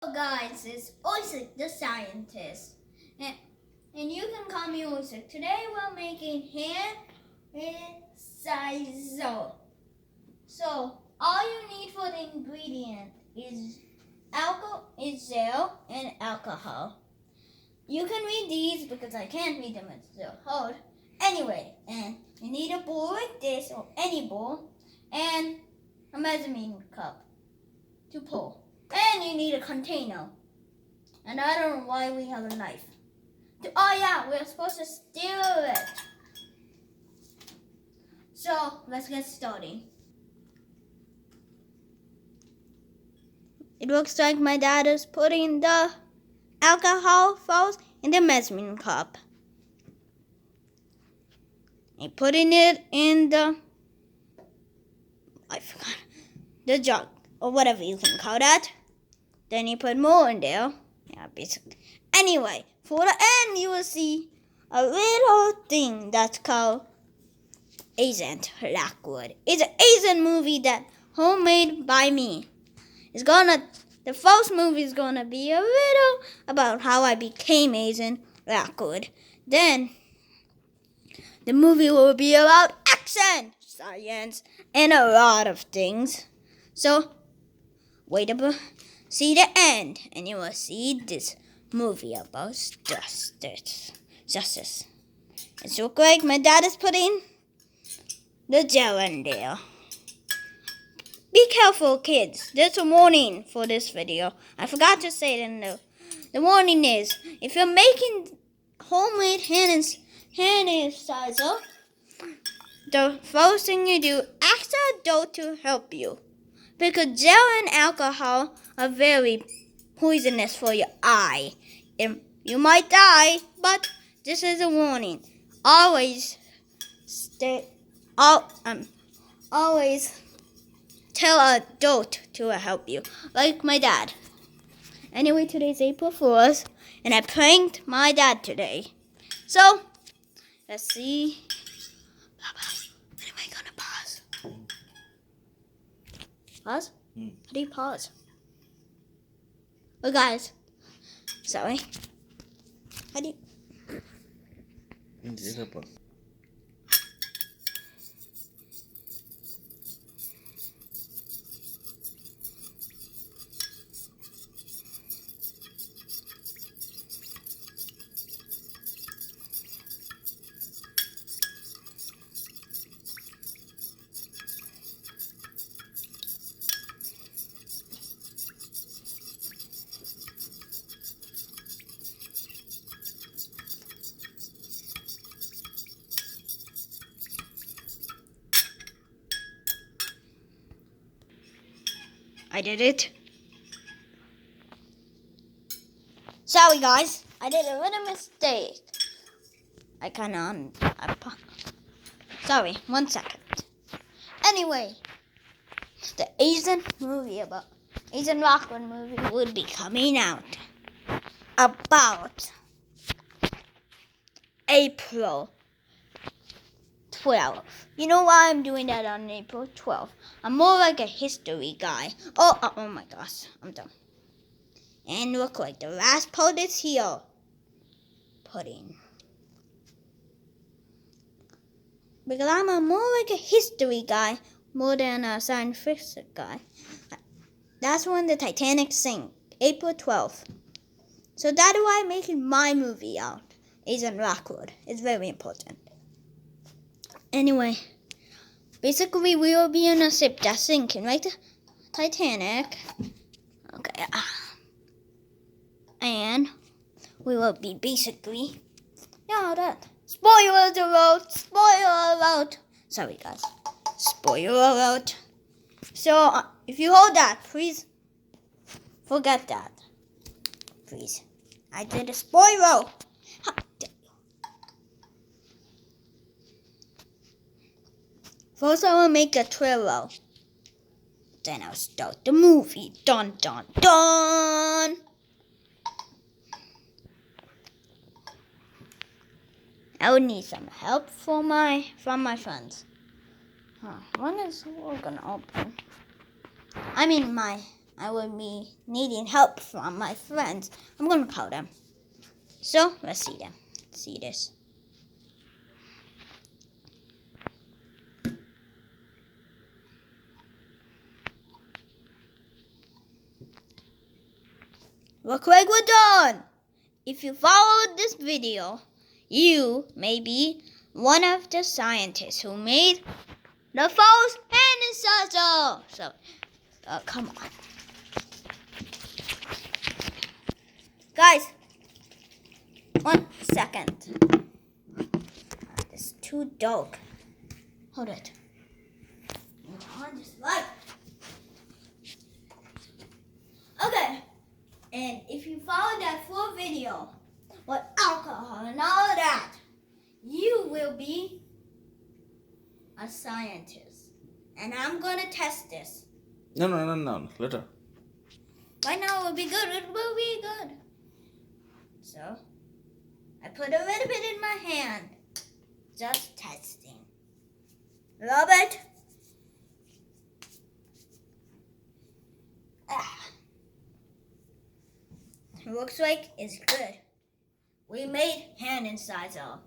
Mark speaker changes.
Speaker 1: Hello guys, it's Oishik the scientist. And you can call me Oishik. Today we're making hand sanitizer. So all you need for the ingredient is gel and alcohol. You can read these because I can't read them, it's still hard. Anyway, and you need a bowl like this or any bowl and a measuring cup to pour. And you need a container. And I don't know why we have a knife. Oh yeah, we're supposed to stir it. So let's get started. It looks like my dad is putting the alcohol first in the measuring cup. And putting it in the jug or whatever you can call that. Then you put more in there. Yeah, basically. Anyway, for the end, you will see a little thing that's called Asian Blackwood. It's an Asian movie that homemade by me. The first movie is gonna be a little about how I became Asian Blackwood. Then the movie will be about action, science, and a lot of things. So wait up. See the end, and you will see this movie about justice. It looks like my dad is putting the gel in there. Be careful, kids. There's a warning for this video. I forgot to say it in the warning is, if you're making homemade hand sanitizer, the first thing you do, ask an adult to help you. Because gel and alcohol are very poisonous for your eye. And you might die, but this is a warning. Always tell an adult to help you, like my dad. Anyway, today's April 4th, and I pranked my dad today. So, let's see. When am I gonna pause? Pause? How do you pause? Oh, guys. Sorry. How do you... I did it. Sorry, guys. I did a little mistake. Sorry, 1 second. Anyway, the Asian Rockland movie will be coming out about April 12th. You know why I'm doing that on April 12th? I'm more like a history guy. Oh my gosh, I'm done. And look, like the last part is here. Pudding. Because I'm more like a history guy more than a science fiction guy. That's when the Titanic sank, April 12th. So that's why I'm making my movie out. Asian Rockwood. It's very important. Anyway, basically we will be in a ship that's sinking, right? Titanic. Okay. And we will be basically, that. Spoiler alert. Sorry, guys. Spoiler alert. So, if you hold that, please forget that. Please. I did a spoiler. First, I will make a trailer. Then I'll start the movie. Dun, dun, dun. I would need some help from my friends. When is the door gonna open? I mean, I will be needing help from my friends. I'm going to call them. So, let's see them. Let's see this. Look like we're done. If you followed this video, you may be one of the scientists who made the false hand sanitizer. So, come on. Guys, 1 second. It's too dark. Hold it. On this light. Okay. And if you follow that full video with alcohol and all of that, you will be a scientist. And I'm going to test this.
Speaker 2: No. Later.
Speaker 1: Right now it will be good. It will be good. So, I put a little bit in my hand. Just testing. Love it. It looks like it's good. We made hand sanitizer.